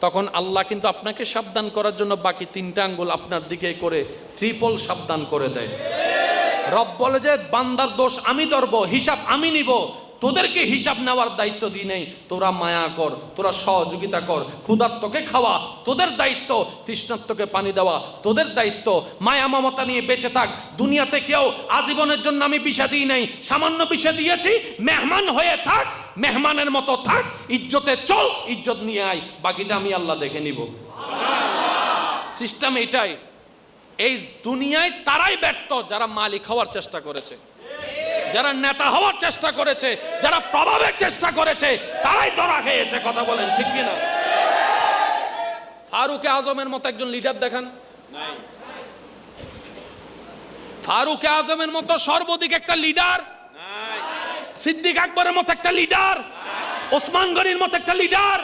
তখন আল্লাহ কিন্তু আপনাকে সাবধান করার জন্য বাকি 3টা আঙ্গুল আপনার দিকে করে ট্রিপল সাবধান করে দেয়। রব বলে যে বান্দার দোষ আমি ধরব, হিসাব আমি নিব, তোদেরকে হিসাব নেওয়ার দায়িত্ব দিই নেই। তোরা মায়া কর, তোরা সহযোগিতা কর, ক্ষুধার্তকে খাওয়া তোদের দায়িত্ব, তৃষ্ণার্তকে পানি দেওয়া তোদের দায়িত্ব, মায়া মমতা নিয়ে বেঁচে থাক। দুনিয়াতে কেউ আজীবনের জন্য আমি বিষা দিই নাই, সামান্য বিষা দিয়েছি। মেহমান হয়ে থাক, মেহমানের মতো থাক, ইজ্জতে চল, ইজ্জত নিয়ে আয়, বাকিটা আমি আল্লাহ দেখে নিব। সিস্টেম এটাই। এই দুনিয়ায় তারাই ব্যর্থ যারা মালিক হওয়ার চেষ্টা করেছে, যারা নেতা হওয়ার চেষ্টা করেছে, যারা প্রভাবের চেষ্টা করেছে, তারাই ধরা খেয়েছে। কথা বলেন ঠিক কিনা? ফারুক আজমের মতো একজন লিডার দেখান। ফারুক আজমের মতো সর্বাধিক একটা লিডার, সিদ্দিক আকবরের মতো একটা লিডার, ওসমান গনির মতো একটা লিডার,